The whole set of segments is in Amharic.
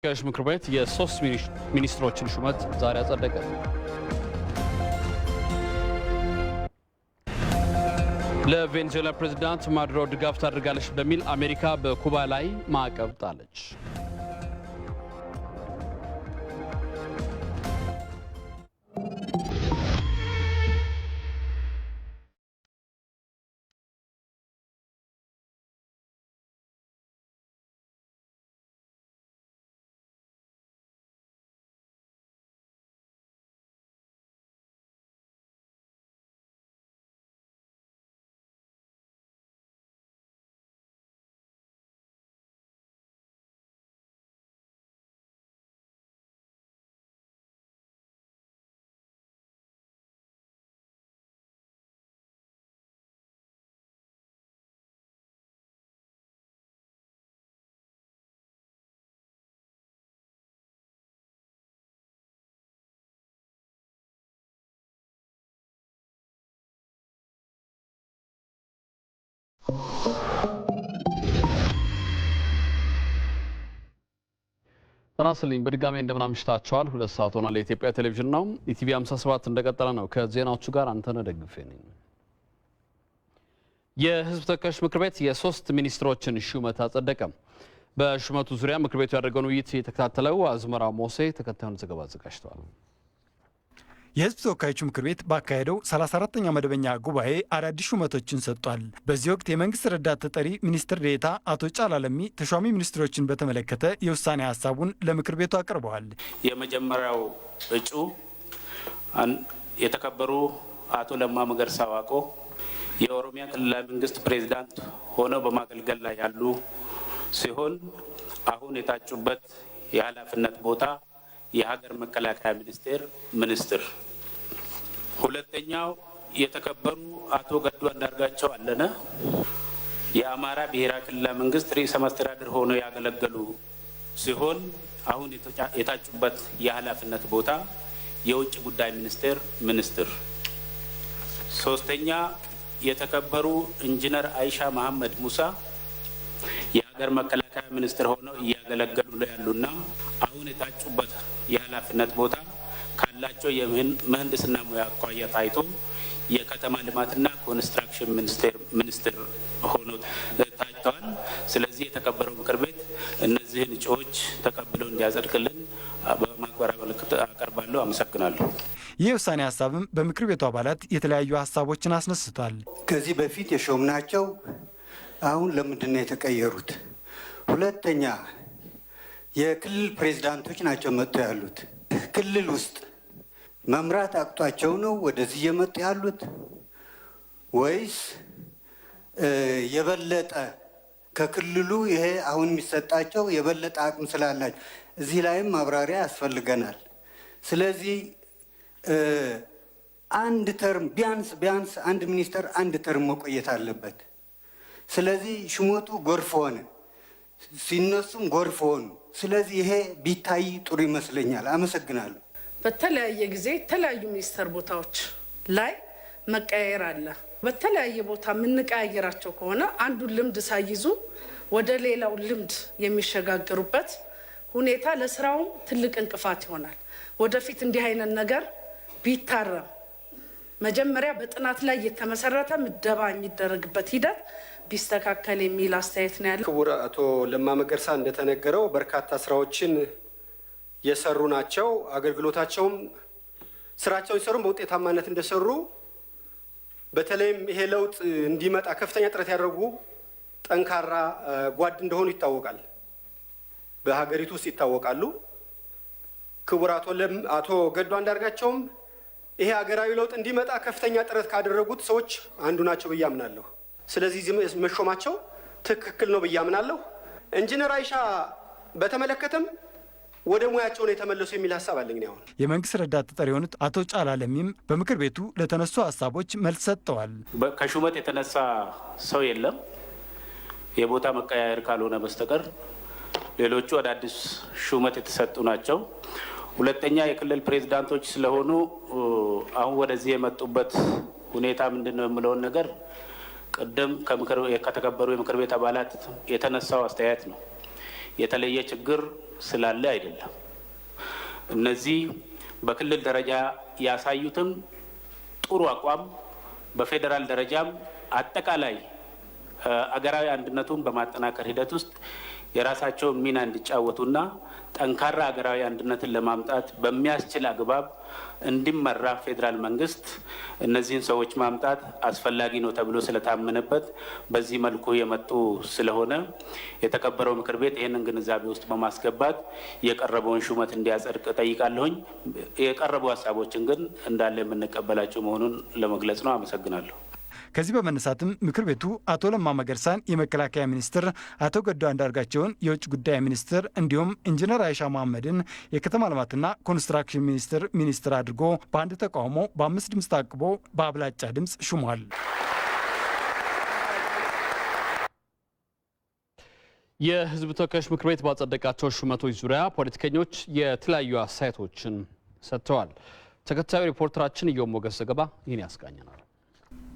ተወካዮች ምክር ቤት የሶስት ሚኒስትሮችን ሹመት ዛሬ አጸደቀ። ለቬኔዙዌላ ፕሬዝዳንት ማዱሮ ድጋፍ ታደርጋለች በሚል አሜሪካ በኩባ ላይ ማዕቀብ ጣለች። ተናስልኝ በድጋሚ እንደምናምሽታችኋል። 2 ሰዓት ሆኗል። የኢትዮጵያ ቴሌቪዥን ነው። ኢቲቪ 57 እንደቀጠለ ነው። ከዜናዎቹ ጋር አንተነህ ደግፌ ነኝ። የህዝብ ተወካዮች ምክር ቤት የሶስት ሚኒስትሮችን ሹመት አጸደቀ። በሹመቱ ዙሪያ ምክር ቤቱ ያደረገውን ውይይት የተከታተለው አዝመራ ሞሴ ተከታዩን ዘገባ አዘጋጅተዋል። የህዝብ ተወካዮች ምክር ቤት ባካሄደው 34ኛ መደበኛ ጉባኤ አዳዲስ ሹመቶችን ሰጥቷል። በዚህ ወቅት የመንግስት ረዳት ተጠሪ ሚኒስትር ዴኤታ አቶ ጫላ ለሚ ተሿሚ ሚኒስትሮችን በተመለከተ የውሳኔ ሀሳቡን ለምክር ቤቱ አቅርበዋል። የመጀመሪያው እጩ የተከበሩ አቶ ለማ መገርሳ ዋቆ የኦሮሚያ ክልላዊ መንግስት ፕሬዝዳንት ሆነው በማገልገል ላይ ያሉ ሲሆን አሁን የታጩበት የኃላፊነት ቦታ የሀገር መከላከያ ሚኒስቴር ሚኒስትር። ሁለተኛው የተከበሩ አቶ ገዱ አንዳርጋቸው አለነ የአማራ ብሔራዊ ክልላዊ መንግስት ርዕሰ መስተዳድር ሆነው ያገለገሉ ሲሆን አሁን የታጩበት የኃላፊነት ቦታ የውጭ ጉዳይ ሚኒስቴር ሚኒስትር። ሶስተኛ የተከበሩ ኢንጂነር አይሻ መሐመድ ሙሳ የሀገር መከላከያ ሚኒስትር ሆነው እያገለገሉ ያሉና አሁን የታጩበት የኃላፊነት ቦታ ካላቸው የምህንድስና ሙያ አኳያ ታይቶ የከተማ ልማትና ኮንስትራክሽን ሚኒስትር ሆነው ታጭተዋል። ስለዚህ የተከበረው ምክር ቤት እነዚህን እጩዎች ተቀብለው እንዲያጸድቅልን በማክበሪያ ምልክት አቀርባለሁ። አመሰግናለሁ። ይህ ውሳኔ ሀሳብም በምክር ቤቱ አባላት የተለያዩ ሀሳቦችን አስነስቷል። ከዚህ በፊት የሾምናቸው አሁን ለምንድን ነው የተቀየሩት? ሁለተኛ የክልል ፕሬዝዳንቶች ናቸው መጥተው ያሉት። ክልል ውስጥ መምራት አቅቷቸው ነው ወደዚህ እየመጡ ያሉት ወይስ የበለጠ ከክልሉ ይሄ አሁን የሚሰጣቸው የበለጠ አቅም ስላላቸው? እዚህ ላይም ማብራሪያ ያስፈልገናል። ስለዚህ አንድ ተርም ቢያንስ አንድ ሚኒስተር አንድ ተርም መቆየት አለበት። ስለዚህ ሽሞቱ ጎርፍ ሆነ፣ ሲነሱም ጎርፍ ሆኑ። ስለዚህ ይሄ ቢታይ ጥሩ ይመስለኛል። አመሰግናለሁ። በተለያየ ጊዜ የተለያዩ ሚኒስተር ቦታዎች ላይ መቀያየር አለ። በተለያየ ቦታ የምንቀያየራቸው ከሆነ አንዱን ልምድ ሳይዙ ወደ ሌላው ልምድ የሚሸጋገሩበት ሁኔታ ለስራውም ትልቅ እንቅፋት ይሆናል። ወደፊት እንዲህ አይነት ነገር ቢታረም መጀመሪያ በጥናት ላይ የተመሰረተ ምደባ የሚደረግበት ሂደት ቢስተካከል የሚል አስተያየት ነው ያለው። ክቡር አቶ ለማ መገርሳ እንደተነገረው በርካታ ስራዎችን የሰሩ ናቸው። አገልግሎታቸውም ስራቸውን ሲሰሩም በውጤታማነት እንደሰሩ በተለይም ይሄ ለውጥ እንዲመጣ ከፍተኛ ጥረት ያደረጉ ጠንካራ ጓድ እንደሆኑ ይታወቃል፣ በሀገሪቱ ውስጥ ይታወቃሉ። ክቡር አቶ ገዱ አንዳርጋቸውም ይሄ ሀገራዊ ለውጥ እንዲመጣ ከፍተኛ ጥረት ካደረጉት ሰዎች አንዱ ናቸው ብዬ አምናለሁ። ስለዚህ መሾማቸው ትክክል ነው ብዬ አምናለሁ። ኢንጂነር አይሻ በተመለከተም ወደ ሙያቸው ነው የተመለሱ የሚል ሀሳብ አለኝ። አሁን የመንግስት ረዳት ተጠሪ የሆኑት አቶ ጫላ ለሚም በምክር ቤቱ ለተነሱ ሀሳቦች መልስ ሰጥተዋል። ከሹመት የተነሳ ሰው የለም የቦታ መቀያየር ካልሆነ በስተቀር ሌሎቹ አዳዲስ ሹመት የተሰጡ ናቸው። ሁለተኛ የክልል ፕሬዝዳንቶች ስለሆኑ አሁን ወደዚህ የመጡበት ሁኔታ ምንድነው የምለውን ነገር ቀደም ከተከበሩ የምክር ቤት አባላት የተነሳው አስተያየት ነው። የተለየ ችግር ስላለ አይደለም። እነዚህ በክልል ደረጃ ያሳዩትን ጥሩ አቋም በፌዴራል ደረጃም አጠቃላይ አገራዊ አንድነቱን በማጠናከር ሂደት ውስጥ የራሳቸውን ሚና እንዲጫወቱና ጠንካራ አገራዊ አንድነትን ለማምጣት በሚያስችል አግባብ እንዲመራ ፌዴራል መንግስት እነዚህን ሰዎች ማምጣት አስፈላጊ ነው ተብሎ ስለታመነበት በዚህ መልኩ የመጡ ስለሆነ የተከበረው ምክር ቤት ይህንን ግንዛቤ ውስጥ በማስገባት የቀረበውን ሹመት እንዲያጸድቅ ጠይቃለሁኝ። የቀረቡ ሀሳቦችን ግን እንዳለ የምንቀበላቸው መሆኑን ለመግለጽ ነው። አመሰግናለሁ። ከዚህ በመነሳትም ምክር ቤቱ አቶ ለማ መገርሳን የመከላከያ ሚኒስትር፣ አቶ ገዱ አንዳርጋቸውን የውጭ ጉዳይ ሚኒስትር እንዲሁም ኢንጂነር አይሻ መሐመድን የከተማ ልማትና ኮንስትራክሽን ሚኒስትር አድርጎ በአንድ ተቃውሞ በ5 ድምፅ ታቅቦ በአብላጫ ድምፅ ሹሟል። የህዝብ ተወካዮች ምክር ቤት ባጸደቃቸው ሹመቶች ዙሪያ ፖለቲከኞች የተለያዩ አስተያየቶችን ሰጥተዋል። ተከታዩ ሪፖርተራችን ኢዮብ ሞገስ ዘገባ ይህን ያስቃኘናል።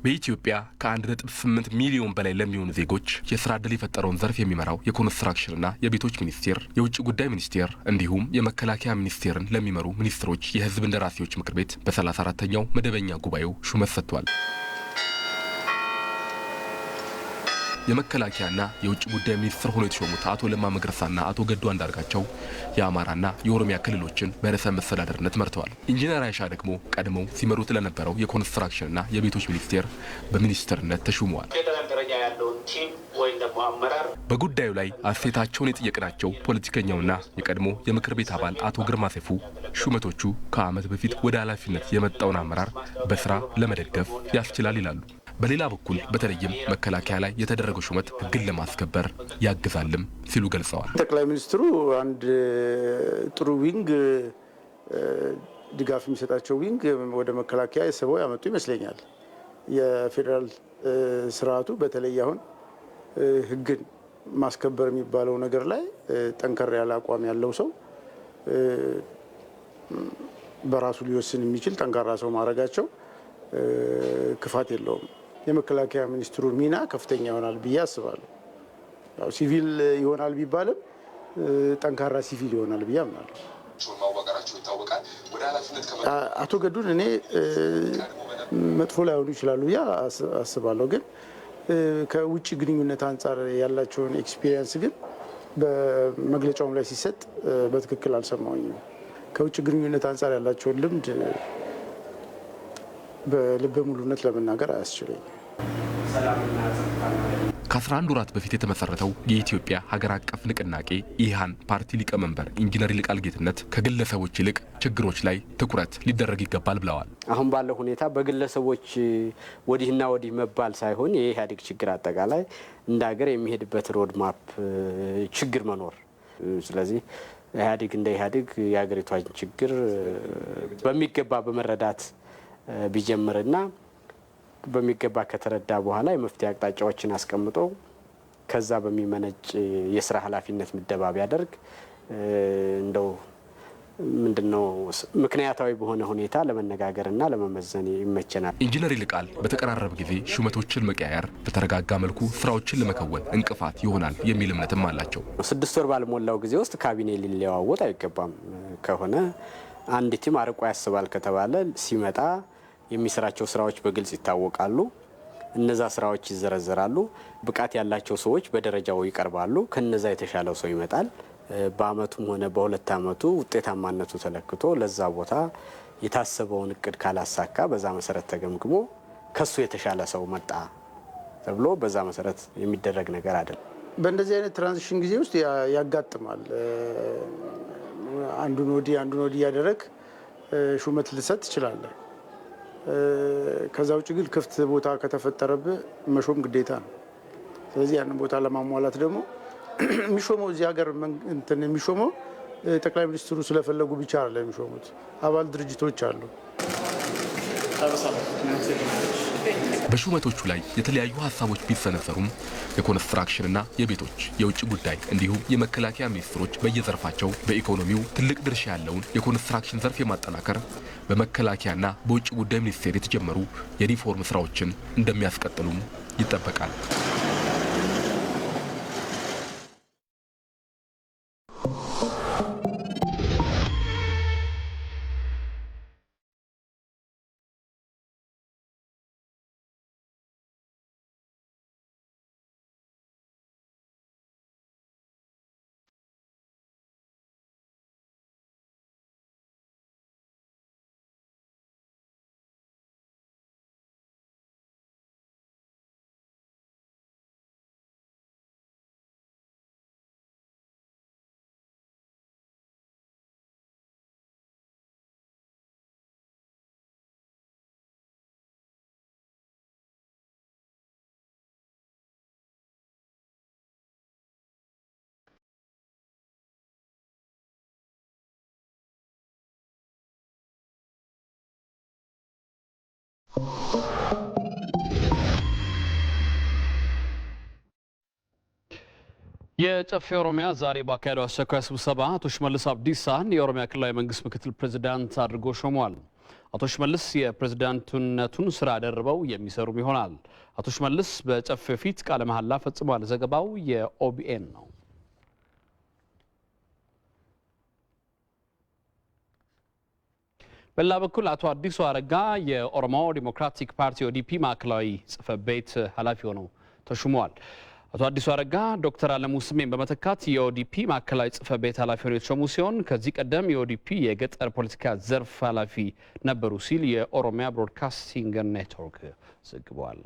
በኢትዮጵያ ከ1.8 ሚሊዮን በላይ ለሚሆኑ ዜጎች የስራ ዕድል የፈጠረውን ዘርፍ የሚመራው የኮንስትራክሽንና የቤቶች ሚኒስቴር፣ የውጭ ጉዳይ ሚኒስቴር እንዲሁም የመከላከያ ሚኒስቴርን ለሚመሩ ሚኒስትሮች የህዝብ እንደራሴዎች ምክር ቤት በ34ኛው መደበኛ ጉባኤው ሹመት ሰጥቷል። የመከላከያና የውጭ ጉዳይ ሚኒስትር ሆነው የተሾሙት አቶ ለማ መገርሳና አቶ ገዱ አንዳርጋቸው የአማራና የኦሮሚያ ክልሎችን በርዕሰ መስተዳድርነት መርተዋል። ኢንጂነር አይሻ ደግሞ ቀድመው ሲመሩት ለነበረው የኮንስትራክሽንና የቤቶች ሚኒስቴር በሚኒስትርነት ተሹመዋል። ፌዴራል ደረጃ ያለውን ቲም ወይም ደግሞ አመራር በጉዳዩ ላይ አስተያየታቸውን የጠየቅናቸው ፖለቲከኛውና የቀድሞ የምክር ቤት አባል አቶ ግርማ ሰይፉ ሹመቶቹ ከዓመት በፊት ወደ ኃላፊነት የመጣውን አመራር በስራ ለመደገፍ ያስችላል ይላሉ። በሌላ በኩል በተለይም መከላከያ ላይ የተደረገው ሹመት ሕግን ለማስከበር ያግዛልም ሲሉ ገልጸዋል። ጠቅላይ ሚኒስትሩ አንድ ጥሩ ዊንግ ድጋፍ የሚሰጣቸው ዊንግ ወደ መከላከያ ስበው ያመጡ ይመስለኛል። የፌዴራል ስርዓቱ በተለይ አሁን ሕግን ማስከበር የሚባለው ነገር ላይ ጠንከር ያለ አቋም ያለው ሰው በራሱ ሊወስን የሚችል ጠንካራ ሰው ማድረጋቸው ክፋት የለውም። የመከላከያ ሚኒስትሩ ሚና ከፍተኛ ይሆናል ብዬ አስባለሁ። ያው ሲቪል ይሆናል ቢባልም ጠንካራ ሲቪል ይሆናል ብዬ አምናለሁ። አቶ ገዱን እኔ መጥፎ ላይሆኑ ይችላሉ ብዬ አስባለሁ። ግን ከውጭ ግንኙነት አንጻር ያላቸውን ኤክስፒሪየንስ ግን በመግለጫውም ላይ ሲሰጥ በትክክል አልሰማሁኝም። ከውጭ ግንኙነት አንጻር ያላቸውን ልምድ በልበ ሙሉነት ለመናገር አያስችለኝ። ከ11 ወራት በፊት የተመሰረተው የኢትዮጵያ ሀገር አቀፍ ንቅናቄ ኢሃን ፓርቲ ሊቀመንበር ኢንጂነር ይልቃል ጌትነት ከግለሰቦች ይልቅ ችግሮች ላይ ትኩረት ሊደረግ ይገባል ብለዋል። አሁን ባለው ሁኔታ በግለሰቦች ወዲህና ወዲህ መባል ሳይሆን የኢህአዴግ ችግር አጠቃላይ እንደ ሀገር የሚሄድበት ሮድማፕ ችግር መኖር። ስለዚህ ኢህአዴግ እንደ ኢህአዴግ የሀገሪቷን ችግር በሚገባ በመረዳት ቢጀምርና በሚገባ ከተረዳ በኋላ የመፍትሄ አቅጣጫዎችን አስቀምጦ ከዛ በሚመነጭ የስራ ኃላፊነት ምደባ ቢያደርግ እንደው ምንድነው ምክንያታዊ በሆነ ሁኔታ ለመነጋገርና ለመመዘን ይመቸናል። ኢንጂነር ይልቃል በተቀራረበ ጊዜ ሹመቶችን መቀያየር በተረጋጋ መልኩ ስራዎችን ለመከወን እንቅፋት ይሆናል የሚል እምነትም አላቸው። 6 ወር ባልሞላው ጊዜ ውስጥ ካቢኔ ሊለዋወጥ አይገባም። ከሆነ አንድ ቲም አርቆ ያስባል ከተባለ ሲመጣ የሚሰራቸው ስራዎች በግልጽ ይታወቃሉ። እነዛ ስራዎች ይዘረዘራሉ። ብቃት ያላቸው ሰዎች በደረጃው ይቀርባሉ። ከነዛ የተሻለው ሰው ይመጣል። በአመቱም ሆነ በሁለት አመቱ ውጤታማነቱ ተለክቶ ለዛ ቦታ የታሰበውን እቅድ ካላሳካ በዛ መሰረት ተገምግሞ ከሱ የተሻለ ሰው መጣ ተብሎ በዛ መሰረት የሚደረግ ነገር አይደለም። በእንደዚህ አይነት ትራንዚሽን ጊዜ ውስጥ ያጋጥማል። አንዱን ወዲህ ያደረግ ሹመት ልሰጥ ትችላለህ። ከዛ ውጭ ግን ክፍት ቦታ ከተፈጠረብህ መሾም ግዴታ ነው። ስለዚህ ያንን ቦታ ለማሟላት ደግሞ የሚሾመው እዚህ ሀገር የሚሾመው ጠቅላይ ሚኒስትሩ ስለፈለጉ ብቻ አይደለም የሚሾሙት፣ አባል ድርጅቶች አሉ። በሹመቶቹ ላይ የተለያዩ ሀሳቦች ቢሰነዘሩም የኮንስትራክሽንና የቤቶች የውጭ ጉዳይ እንዲሁም የመከላከያ ሚኒስትሮች በየዘርፋቸው በኢኮኖሚው ትልቅ ድርሻ ያለውን የኮንስትራክሽን ዘርፍ የማጠናከር በመከላከያና በውጭ ጉዳይ ሚኒስቴር የተጀመሩ የሪፎርም ስራዎችን እንደሚያስቀጥሉም ይጠበቃል። የጨፌ ኦሮሚያ ዛሬ ባካሄደው አስቸኳይ ስብሰባ አቶ ሽመልስ አብዲሳን የኦሮሚያ ክልላዊ መንግስት ምክትል ፕሬዝዳንት አድርጎ ሾመዋል። አቶ ሽመልስ የፕሬዝዳንትነቱን ስራ ደርበው የሚሰሩም ይሆናል። አቶ ሽመልስ በጨፌ ፊት ቃለ መሐላ ፈጽመዋል። ዘገባው የኦቢኤን ነው። በሌላ በኩል አቶ አዲሱ አረጋ የኦሮሞ ዲሞክራቲክ ፓርቲ ኦዲፒ ማዕከላዊ ጽሕፈት ቤት ኃላፊ ሆነው ተሹመዋል። አቶ አዲሱ አረጋ ዶክተር አለሙ ስሜን በመተካት የኦዲፒ ማዕከላዊ ጽሕፈት ቤት ኃላፊ ሆነው የተሾሙ ሲሆን ከዚህ ቀደም የኦዲፒ የገጠር ፖለቲካ ዘርፍ ኃላፊ ነበሩ ሲል የኦሮሚያ ብሮድካስቲንግ ኔትወርክ ዘግቧል።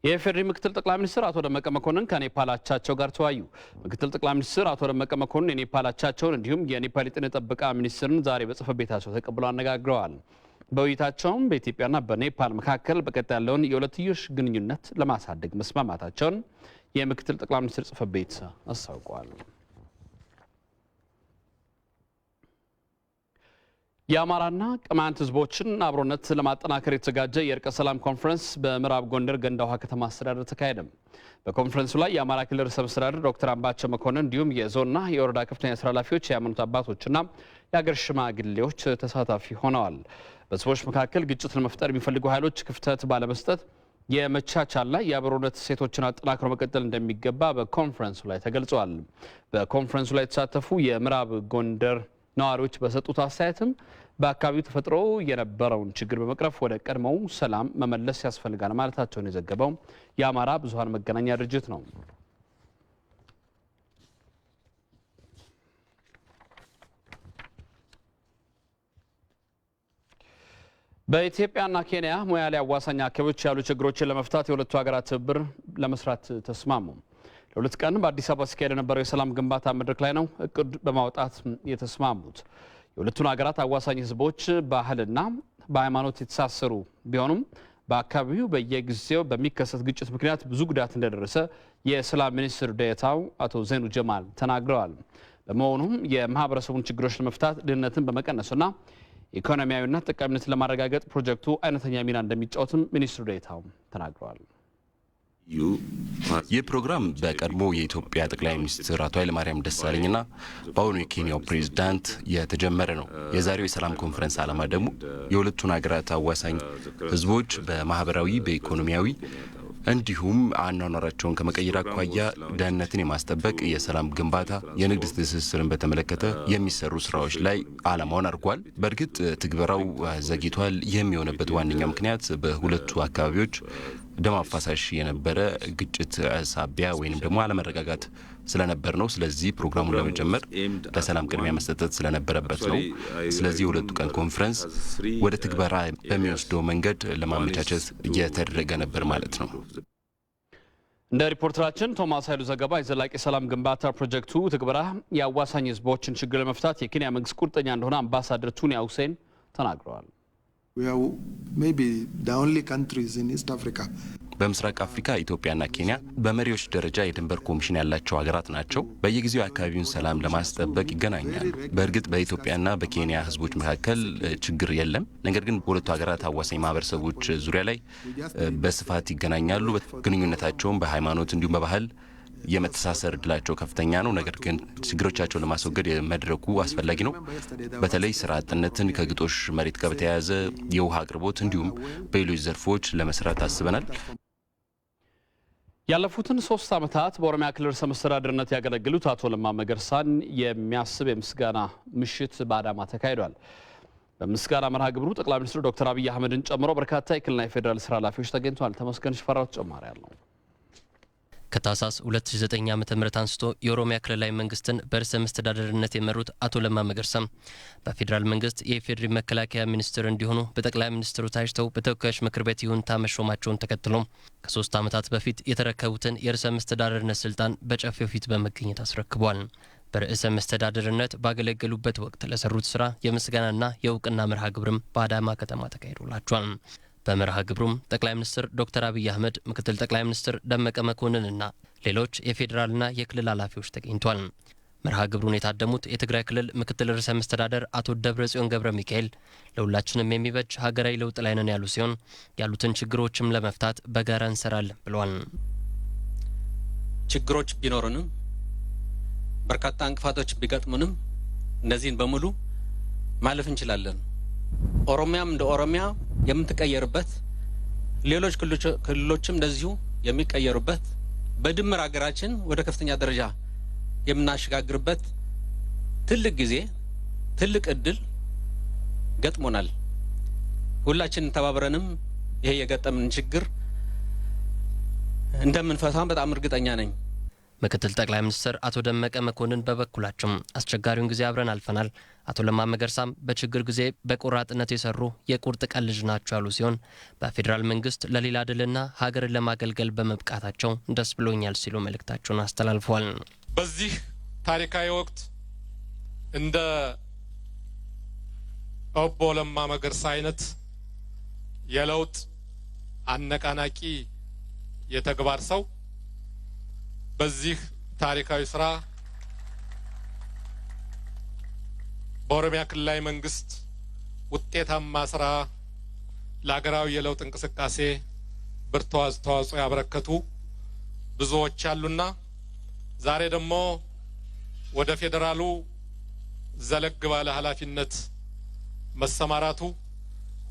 የኢፌዴሪ ምክትል ጠቅላይ ሚኒስትር አቶ ደመቀ መኮንን ከኔፓል አቻቸው ጋር ተወያዩ። ምክትል ጠቅላይ ሚኒስትር አቶ ደመቀ መኮንን የኔፓል አቻቸውን እንዲሁም የኔፓል የጤና ጥበቃ ሚኒስትርን ዛሬ በጽሕፈት ቤታቸው ተቀብለው አነጋግረዋል። በውይይታቸውም በኢትዮጵያና በኔፓል መካከል በቀጣይ ያለውን የሁለትዮሽ ግንኙነት ለማሳደግ መስማማታቸውን የምክትል ጠቅላይ ሚኒስትር ጽሕፈት ቤት አስታውቀዋል። የአማራና ቅማንት ህዝቦችን አብሮነት ለማጠናከር የተዘጋጀ የእርቀ ሰላም ኮንፈረንስ በምዕራብ ጎንደር ገንዳ ውሃ ከተማ አስተዳደር ተካሄደ። በኮንፈረንሱ ላይ የአማራ ክልል ርዕሰ መስተዳድር ዶክተር አምባቸው መኮንን እንዲሁም የዞንና የወረዳ ከፍተኛ ስራ ኃላፊዎች፣ የሃይማኖት አባቶችና የሀገር ሽማግሌዎች ተሳታፊ ሆነዋል። በህዝቦች መካከል ግጭት ለመፍጠር የሚፈልጉ ኃይሎች ክፍተት ባለመስጠት የመቻቻልና የአብሮነት ሴቶችን አጠናክሮ መቀጠል እንደሚገባ በኮንፈረንሱ ላይ ተገልጿል። በኮንፈረንሱ ላይ የተሳተፉ የምዕራብ ጎንደር ነዋሪዎች በሰጡት አስተያየትም በአካባቢው ተፈጥሮ የነበረውን ችግር በመቅረፍ ወደ ቀድሞው ሰላም መመለስ ያስፈልጋል ማለታቸውን የዘገበው የአማራ ብዙሃን መገናኛ ድርጅት ነው። በኢትዮጵያና ኬንያ ሞያሌ አዋሳኝ አካባቢዎች ያሉ ችግሮችን ለመፍታት የሁለቱ ሀገራት ትብብር ለመስራት ተስማሙ። ለሁለት ቀን በአዲስ አበባ ሲካሄድ የነበረው የሰላም ግንባታ መድረክ ላይ ነው እቅድ በማውጣት የተስማሙት። የሁለቱን ሀገራት አዋሳኝ ህዝቦች ባህልና በሃይማኖት የተሳሰሩ ቢሆኑም በአካባቢው በየጊዜው በሚከሰት ግጭት ምክንያት ብዙ ጉዳት እንደደረሰ የሰላም ሚኒስትር ዴኤታው አቶ ዘይኑ ጀማል ተናግረዋል። በመሆኑም የማህበረሰቡን ችግሮች ለመፍታት ድህነትን በመቀነሱና ኢኮኖሚያዊና ተጠቃሚነትን ለማረጋገጥ ፕሮጀክቱ አይነተኛ ሚና እንደሚጫወትም ሚኒስትሩ ዴኤታው ተናግረዋል። ይህ ፕሮግራም በቀድሞ የኢትዮጵያ ጠቅላይ ሚኒስትር አቶ ኃይለማርያም ደሳለኝና በአሁኑ የኬንያው ፕሬዝዳንት የተጀመረ ነው። የዛሬው የሰላም ኮንፈረንስ ዓላማ ደግሞ የሁለቱን ሀገራት አዋሳኝ ህዝቦች በማህበራዊ፣ በኢኮኖሚያዊ እንዲሁም አኗኗራቸውን ከመቀየር አኳያ ደህንነትን የማስጠበቅ የሰላም ግንባታ፣ የንግድ ትስስርን በተመለከተ የሚሰሩ ስራዎች ላይ ዓላማውን አድርጓል። በእርግጥ ትግበራው ዘግይቷል። ይህም የሆነበት ዋነኛው ምክንያት በሁለቱ አካባቢዎች ደም አፋሳሽ የነበረ ግጭት ሳቢያ ወይንም ደግሞ አለመረጋጋት ስለነበር ነው። ስለዚህ ፕሮግራሙን ለመጀመር ለሰላም ቅድሚያ መሰጠት ስለነበረበት ነው። ስለዚህ የሁለቱ ቀን ኮንፈረንስ ወደ ትግበራ በሚወስደው መንገድ ለማመቻቸት እየተደረገ ነበር ማለት ነው። እንደ ሪፖርተራችን ቶማስ ኃይሉ ዘገባ የዘላቂ ሰላም ግንባታ ፕሮጀክቱ ትግበራ የአዋሳኝ ህዝቦችን ችግር ለመፍታት የኬንያ መንግስት ቁርጠኛ እንደሆነ አምባሳደር ቱኒያ ሁሴን ተናግረዋል። በምስራቅ አፍሪካ ኢትዮጵያና ኬንያ በመሪዎች ደረጃ የድንበር ኮሚሽን ያላቸው ሀገራት ናቸው። በየጊዜው የአካባቢውን ሰላም ለማስጠበቅ ይገናኛሉ። በእርግጥ በኢትዮጵያና በኬንያ ህዝቦች መካከል ችግር የለም። ነገር ግን በሁለቱ ሀገራት አዋሳኝ ማህበረሰቦች ዙሪያ ላይ በስፋት ይገናኛሉ። ግንኙነታቸውም በሃይማኖት እንዲሁም በባህል የመተሳሰር እድላቸው ከፍተኛ ነው። ነገር ግን ችግሮቻቸውን ለማስወገድ መድረኩ አስፈላጊ ነው። በተለይ ስራ አጥነትን፣ ከግጦሽ መሬት ጋር በተያያዘ የውሃ አቅርቦት እንዲሁም በሌሎች ዘርፎች ለመስራት አስበናል። ያለፉትን 3 ዓመታት በኦሮሚያ ክልል ርዕሰ መስተዳድርነት ያገለግሉት አቶ ለማ መገርሳን የሚያስብ የምስጋና ምሽት በአዳማ ተካሂዷል። በምስጋና መርሃ ግብሩ ጠቅላይ ሚኒስትሩ ዶክተር አብይ አህመድን ጨምሮ በርካታ የክልልና የፌዴራል ስራ ኃላፊዎች ተገኝተዋል። ተመስገን ሽፈራው ተጨማሪ አለው። ከታህሳስ 2009 ዓ.ም አንስቶ የኦሮሚያ ክልላዊ መንግስትን በርዕሰ መስተዳድርነት የመሩት አቶ ለማ መገርሳም በፌዴራል መንግስት የኢፌዴሪ መከላከያ ሚኒስትር እንዲሆኑ በጠቅላይ ሚኒስትሩ ታጭተው በተወካዮች ምክር ቤት ይሁንታ መሾማቸውን ተከትሎ ከ3 ዓመታት በፊት የተረከቡትን የርዕሰ መስተዳድርነት ስልጣን በጨፌው ፊት በመገኘት አስረክቧል። በርዕሰ መስተዳድርነት ባገለገሉበት ወቅት ለሰሩት ስራ የምስጋናና የእውቅና መርሃ ግብርም በአዳማ ከተማ ተካሂዶላቸዋል። በመርሃ ግብሩም ጠቅላይ ሚኒስትር ዶክተር አብይ አህመድ፣ ምክትል ጠቅላይ ሚኒስትር ደመቀ መኮንንና ሌሎች የፌዴራልና የክልል ኃላፊዎች ተገኝቷል። መርሃ ግብሩን የታደሙት የትግራይ ክልል ምክትል ርዕሰ መስተዳደር አቶ ደብረጽዮን ገብረ ሚካኤል ለሁላችንም የሚበጅ ሀገራዊ ለውጥ ላይ ነን ያሉ ሲሆን ያሉትን ችግሮችም ለመፍታት በጋራ እንሰራለን ብለዋል። ችግሮች ቢኖሩንም በርካታ እንቅፋቶች ቢገጥሙንም እነዚህን በሙሉ ማለፍ እንችላለን። ኦሮሚያም እንደ ኦሮሚያ የምትቀየርበት፣ ሌሎች ክልሎችም እንደዚሁ የሚቀየሩበት፣ በድምር ሀገራችን ወደ ከፍተኛ ደረጃ የምናሸጋግርበት ትልቅ ጊዜ፣ ትልቅ እድል ገጥሞናል። ሁላችንን ተባብረንም ይሄ የገጠምን ችግር እንደምንፈታም በጣም እርግጠኛ ነኝ። ምክትል ጠቅላይ ሚኒስትር አቶ ደመቀ መኮንን በበኩላቸው አስቸጋሪውን ጊዜ አብረን አልፈናል። አቶ ለማ መገርሳም በችግር ጊዜ በቆራጥነት የሰሩ የቁርጥ ቀን ልጅ ናቸው ያሉ ሲሆን በፌዴራል መንግስት ለሌላ ድልና ሀገርን ለማገልገል በመብቃታቸው ደስ ብሎኛል ሲሉ መልእክታቸውን አስተላልፈዋል። በዚህ ታሪካዊ ወቅት እንደ ኦቦ ለማ መገርሳ አይነት የለውጥ አነቃናቂ የተግባር ሰው በዚህ ታሪካዊ ስራ በኦሮሚያ ክልላዊ መንግስት ውጤታማ ስራ ለሀገራዊ የለውጥ እንቅስቃሴ ብርቱ አስተዋጽኦ ያበረከቱ ብዙዎች አሉና ዛሬ ደግሞ ወደ ፌዴራሉ ዘለግ ባለ ኃላፊነት መሰማራቱ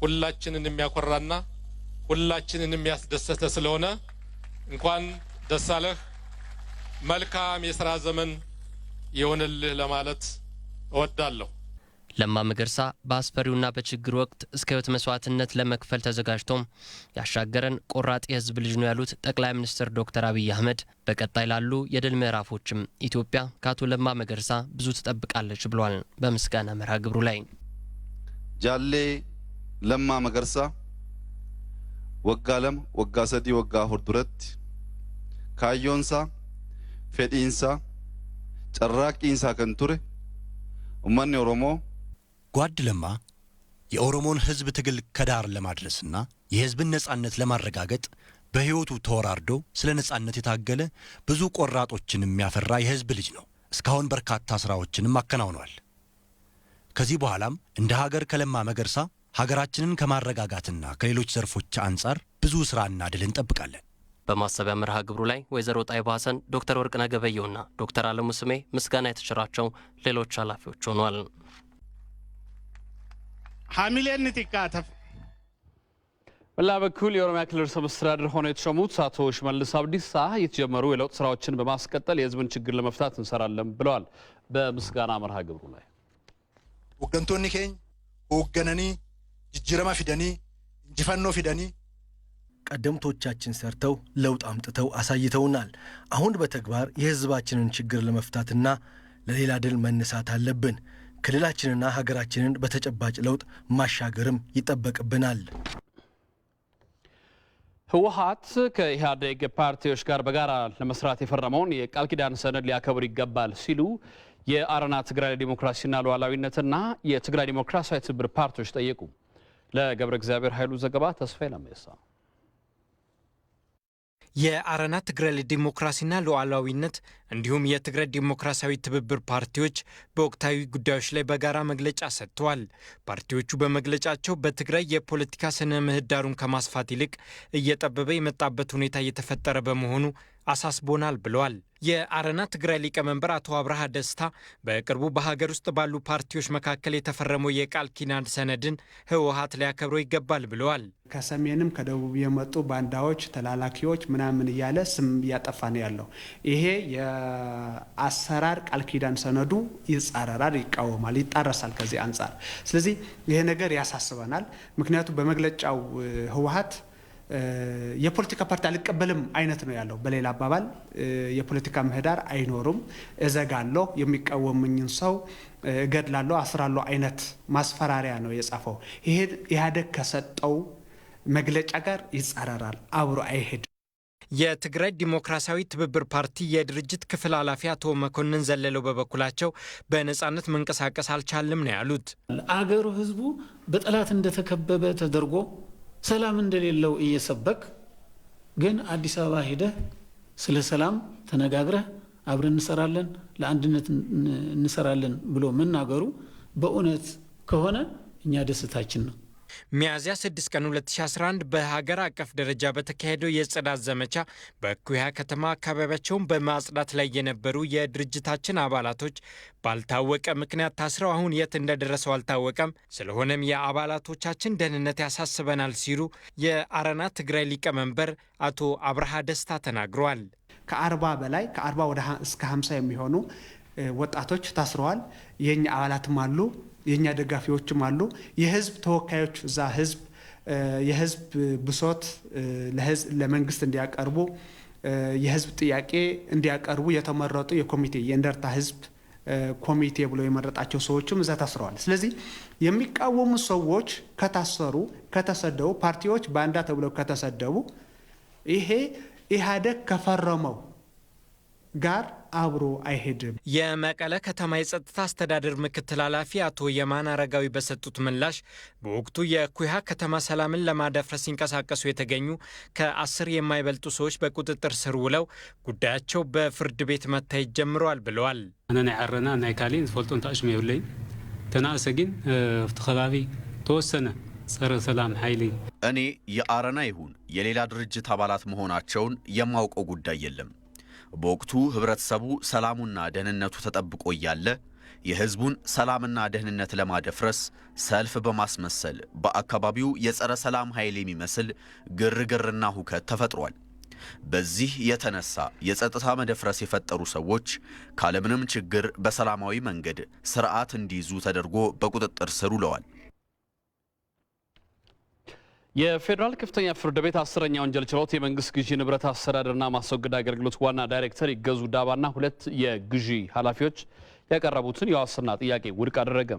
ሁላችንን የሚያኮራና ሁላችንን የሚያስደሰተ ስለሆነ እንኳን ደስ አለህ፣ መልካም የሥራ ዘመን ይሁንልህ ለማለት እወዳለሁ። ለማ መገርሳ በአስፈሪውና በችግር ወቅት እስከ ሕይወት መስዋዕትነት ለመክፈል ተዘጋጅቶም ያሻገረን ቆራጥ የህዝብ ልጅ ነው ያሉት ጠቅላይ ሚኒስትር ዶክተር አብይ አህመድ በቀጣይ ላሉ የድል ምዕራፎችም ኢትዮጵያ ከአቶ ለማ መገርሳ ብዙ ትጠብቃለች ብሏል። በምስጋና መርሃ ግብሩ ላይ ጃሌ ለማ መገርሳ ወጋለም ወጋ ሰዲ ወጋ ሁርዱረት ካዮንሳ ፌዲንሳ ጨራቂንሳ ከንቱሬ ኡማኔ ኦሮሞ ጓድ ለማ የኦሮሞን ህዝብ ትግል ከዳር ለማድረስና የህዝብን ነጻነት ለማረጋገጥ በህይወቱ ተወራርዶ ስለ ነጻነት የታገለ ብዙ ቆራጦችን የሚያፈራ የህዝብ ልጅ ነው። እስካሁን በርካታ ስራዎችንም አከናውኗል። ከዚህ በኋላም እንደ ሀገር ከለማ መገርሳ ሀገራችንን ከማረጋጋትና ከሌሎች ዘርፎች አንጻር ብዙ ስራና ድል እንጠብቃለን። በማሰቢያ መርሃ ግብሩ ላይ ወይዘሮ ጣይባ ሐሰን፣ ዶክተር ወርቅነህ ገበየሁና ዶክተር አለሙ ስሜ ምስጋና የተቸራቸው ሌሎች ኃላፊዎች ሆኗል። ሐሚሌን ቲካተፍ በሌላ በኩል የኦሮሚያ ክልል ርዕሰ መስተዳድር ሆነው የተሾሙት አቶ ሽመልስ አብዲሳ የተጀመሩ የለውጥ ስራዎችን በማስቀጠል የህዝብን ችግር ለመፍታት እንሰራለን ብለዋል። በምስጋና መርሃ ግብሩ ላይ ወገንቶኒ ኬኝ ወገነኒ ጅጅረማ ፊደኒ እንጂፈኖ ፊደኒ ቀደምቶቻችን ሰርተው ለውጥ አምጥተው አሳይተውናል። አሁን በተግባር የህዝባችንን ችግር ለመፍታትና ለሌላ ድል መነሳት አለብን። ክልላችንና ሀገራችንን በተጨባጭ ለውጥ ማሻገርም ይጠበቅብናል። ህወሓት ከኢህአዴግ ፓርቲዎች ጋር በጋራ ለመስራት የፈረመውን የቃል ኪዳን ሰነድ ሊያከብር ይገባል ሲሉ የአረና ትግራይ ዲሞክራሲና ሉዓላዊነትና የትግራይ ዲሞክራሲያዊ ትብብር ፓርቲዎች ጠየቁ። ለገብረ እግዚአብሔር ኃይሉ ዘገባ ተስፋዬ ለሜሳ። የአረና ትግራይ ዲሞክራሲና ሉዓላዊነት እንዲሁም የትግራይ ዲሞክራሲያዊ ትብብር ፓርቲዎች በወቅታዊ ጉዳዮች ላይ በጋራ መግለጫ ሰጥተዋል። ፓርቲዎቹ በመግለጫቸው በትግራይ የፖለቲካ ስነ ምህዳሩን ከማስፋት ይልቅ እየጠበበ የመጣበት ሁኔታ እየተፈጠረ በመሆኑ አሳስቦናል ብለዋል። የአረና ትግራይ ሊቀመንበር አቶ አብርሃ ደስታ በቅርቡ በሀገር ውስጥ ባሉ ፓርቲዎች መካከል የተፈረመው የቃል ኪዳን ሰነድን ህወሓት ሊያከብረው ይገባል ብለዋል። ከሰሜንም ከደቡብ የመጡ ባንዳዎች፣ ተላላኪዎች ምናምን እያለ ስም እያጠፋ ነው ያለው። ይሄ የአሰራር ቃል ኪዳን ሰነዱ ይጻረራል፣ ይቃወማል፣ ይጣረሳል ከዚህ አንጻር። ስለዚህ ይሄ ነገር ያሳስበናል። ምክንያቱም በመግለጫው ህወሓት የፖለቲካ ፓርቲ አልቀበልም አይነት ነው ያለው። በሌላ አባባል የፖለቲካ ምህዳር አይኖርም፣ እዘጋለሁ፣ የሚቃወምኝን ሰው እገድላለሁ፣ አስራለሁ አይነት ማስፈራሪያ ነው የጻፈው። ይሄ ኢህአዴግ ከሰጠው መግለጫ ጋር ይጻረራል፣ አብሮ አይሄድም። የትግራይ ዲሞክራሲያዊ ትብብር ፓርቲ የድርጅት ክፍል ኃላፊ አቶ መኮንን ዘለለው በበኩላቸው በነጻነት መንቀሳቀስ አልቻልም ነው ያሉት። አገሩ ህዝቡ በጠላት እንደተከበበ ተደርጎ ሰላም እንደሌለው እየሰበክ ግን አዲስ አበባ ሄደህ ስለ ሰላም ተነጋግረህ አብረን እንሰራለን፣ ለአንድነት እንሰራለን ብሎ መናገሩ በእውነት ከሆነ እኛ ደስታችን ነው። ሚያዝያ 6 ቀን 2011 በሀገር አቀፍ ደረጃ በተካሄደው የጽዳት ዘመቻ በኩያ ከተማ አካባቢያቸውን በማጽዳት ላይ የነበሩ የድርጅታችን አባላቶች ባልታወቀ ምክንያት ታስረው አሁን የት እንደደረሰው አልታወቀም። ስለሆነም የአባላቶቻችን ደህንነት ያሳስበናል ሲሉ የአረና ትግራይ ሊቀመንበር አቶ አብርሃ ደስታ ተናግረዋል። ከ40 በላይ ከ40 እስከ 50 የሚሆኑ ወጣቶች ታስረዋል። የኛ አባላትም አሉ፣ የኛ ደጋፊዎችም አሉ። የህዝብ ተወካዮች እዛ የህዝብ ብሶት ለመንግስት እንዲያቀርቡ የህዝብ ጥያቄ እንዲያቀርቡ የተመረጡ የኮሚቴ የእንደርታ ህዝብ ኮሚቴ ብሎ የመረጣቸው ሰዎችም እዛ ታስረዋል። ስለዚህ የሚቃወሙ ሰዎች ከታሰሩ ከተሰደቡ፣ ፓርቲዎች ባንዳ ተብለው ከተሰደቡ ይሄ ኢህአዴግ ከፈረመው ጋር አብሮ አይሄድም። የመቀለ ከተማ የጸጥታ አስተዳደር ምክትል ኃላፊ አቶ የማን አረጋዊ በሰጡት ምላሽ በወቅቱ የኩያ ከተማ ሰላምን ለማደፍረስ ሲንቀሳቀሱ የተገኙ ከ10 የማይበልጡ ሰዎች በቁጥጥር ስር ውለው ጉዳያቸው በፍርድ ቤት መታየት ጀምረዋል ብለዋል። አነ ናይ ዓረና ናይ ካሊን ዝፈልጦን ታሽሙ የብለይ ተናእሰ ግን ኣብቲ ከባቢ ተወሰነ ጸረ ሰላም ኃይሌ እኔ የአረና ይሁን የሌላ ድርጅት አባላት መሆናቸውን የማውቀው ጉዳይ የለም። በወቅቱ ህብረተሰቡ ሰላሙና ደህንነቱ ተጠብቆ እያለ የህዝቡን ሰላምና ደህንነት ለማደፍረስ ሰልፍ በማስመሰል በአካባቢው የጸረ ሰላም ኃይል የሚመስል ግርግርና ሁከት ተፈጥሯል። በዚህ የተነሳ የጸጥታ መደፍረስ የፈጠሩ ሰዎች ካለምንም ችግር በሰላማዊ መንገድ ስርዓት እንዲይዙ ተደርጎ በቁጥጥር ስር ውለዋል። የፌዴራል ከፍተኛ ፍርድ ቤት 10ኛ ወንጀል ችሎት የመንግስት ግዢ ንብረት አስተዳደርና ማስወገድ አገልግሎት ዋና ዳይሬክተር ይገዙ ዳባና 2 የግዢ ኃላፊዎች ያቀረቡትን የዋስትና ጥያቄ ውድቅ አደረገ።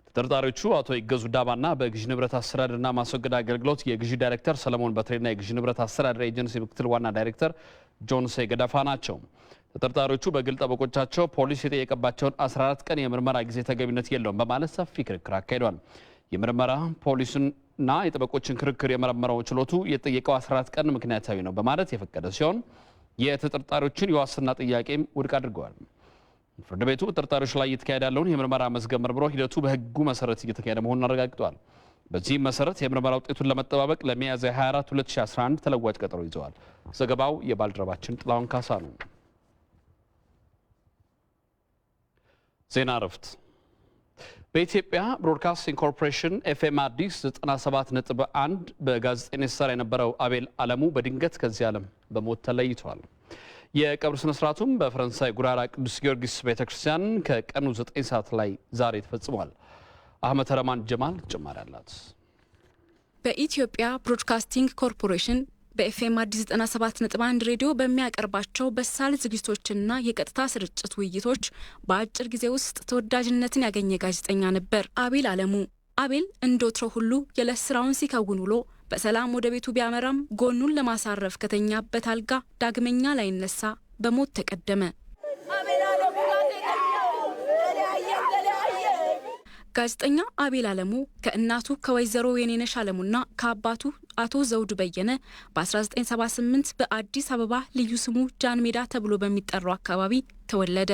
ተጠርጣሪዎቹ አቶ ይገዙ ዳባና በግዢ ንብረት አስተዳደርና ማስወገድ አገልግሎት የግዢ ዳይሬክተር ሰለሞን በትሬና የግዢ ንብረት አስተዳደር ኤጀንሲ ምክትል ዋና ዳይሬክተር ጆንሴ ገዳፋ ናቸው። ተጠርጣሪዎቹ በግል ጠበቆቻቸው ፖሊስ የጠየቀባቸውን 14 ቀን የምርመራ ጊዜ ተገቢነት የለውም በማለት ሰፊ ክርክር አካሂደዋል። የምርመራ ፖሊስና የጠበቆችን ክርክር የመረመረው ችሎቱ የጠየቀው 14 ቀን ምክንያታዊ ነው በማለት የፈቀደ ሲሆን የተጠርጣሪዎችን የዋስትና ጥያቄም ውድቅ አድርገዋል። ፍርድ ቤቱ ተጠርጣሪዎች ላይ እየተካሄደ ያለውን የምርመራ መዝገብ መርምሮ ሂደቱ በሕጉ መሰረት እየተካሄደ መሆኑን አረጋግጧል። በዚህም መሰረት የምርመራ ውጤቱን ለመጠባበቅ ለሚያዝያ 24 2011 ተለዋጭ ቀጠሮ ይዘዋል። ዘገባው የባልደረባችን ጥላውን ካሳ ነው። ዜና እረፍት። በኢትዮጵያ ብሮድካስቲንግ ኮርፖሬሽን ኤፍኤም አዲስ 97.1 በጋዜጠኝነት ሲሰራ የነበረው አቤል አለሙ በድንገት ከዚህ ዓለም በሞት ተለይቷል። የቀብር ስነ ስርዓቱም በፈረንሳይ ጉራራ ቅዱስ ጊዮርጊስ ቤተክርስቲያን ከቀኑ 9 ሰዓት ላይ ዛሬ ተፈጽሟል። አህመድ ረማን ጀማል ተጨማሪ አላት። በኢትዮጵያ ብሮድካስቲንግ ኮርፖሬሽን በኤፍኤም አዲስ 97.1 ሬዲዮ በሚያቀርባቸው በሳል ዝግጅቶችና የቀጥታ ስርጭት ውይይቶች በአጭር ጊዜ ውስጥ ተወዳጅነትን ያገኘ ጋዜጠኛ ነበር አቤል አለሙ። አቤል እንደወትሮ ሁሉ የዕለት ስራውን ሲከውን ውሎ በሰላም ወደ ቤቱ ቢያመራም ጎኑን ለማሳረፍ ከተኛበት አልጋ ዳግመኛ ላይነሳ በሞት ተቀደመ። ጋዜጠኛ አቤል አለሙ ከእናቱ ከወይዘሮ የኔነሽ አለሙና ከአባቱ አቶ ዘውዱ በየነ በ1978 በአዲስ አበባ ልዩ ስሙ ጃን ሜዳ ተብሎ በሚጠራው አካባቢ ተወለደ።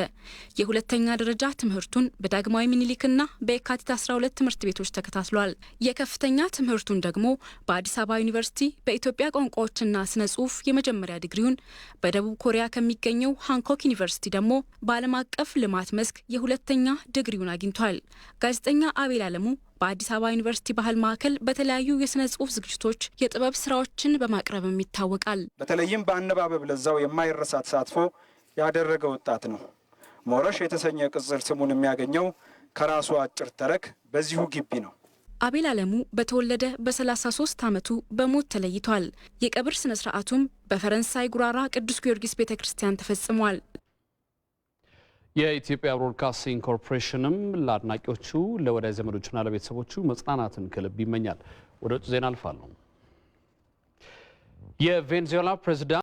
የሁለተኛ ደረጃ ትምህርቱን በዳግማዊ ምኒልክና በየካቲት 12 ትምህርት ቤቶች ተከታትሏል። የከፍተኛ ትምህርቱን ደግሞ በአዲስ አበባ ዩኒቨርሲቲ በኢትዮጵያ ቋንቋዎችና ስነ ጽሁፍ የመጀመሪያ ዲግሪውን፣ በደቡብ ኮሪያ ከሚገኘው ሃንኮክ ዩኒቨርሲቲ ደግሞ በዓለም አቀፍ ልማት መስክ የሁለተኛ ዲግሪውን አግኝቷል። ጋዜጠኛ አቤል አለሙ በአዲስ አበባ ዩኒቨርሲቲ ባህል ማዕከል በተለያዩ የስነ ጽሁፍ ዝግጅቶች የጥበብ ስራዎችን በማቅረብም ይታወቃል። በተለይም በአነባበብ ለዛው የማይረሳ ተሳትፎ ያደረገ ወጣት ነው። ሞረሽ የተሰኘ ቅጽል ስሙን የሚያገኘው ከራሱ አጭር ተረክ በዚሁ ግቢ ነው። አቤል አለሙ በተወለደ በ33 ዓመቱ በሞት ተለይቷል። የቀብር ስነ ስርዓቱም በፈረንሳይ ጉራራ ቅዱስ ጊዮርጊስ ቤተክርስቲያን ተፈጽሟል። የኢትዮጵያ ብሮድካስቲንግ ኮርፖሬሽንም ለአድናቂዎቹ ለወዳጅ ዘመዶቹና ለቤተሰቦቹ መጽናናትን ከልብ ይመኛል። ወደ ውጭ ዜና አልፋለሁ። የቬኔዙዌላ ፕሬዝዳንት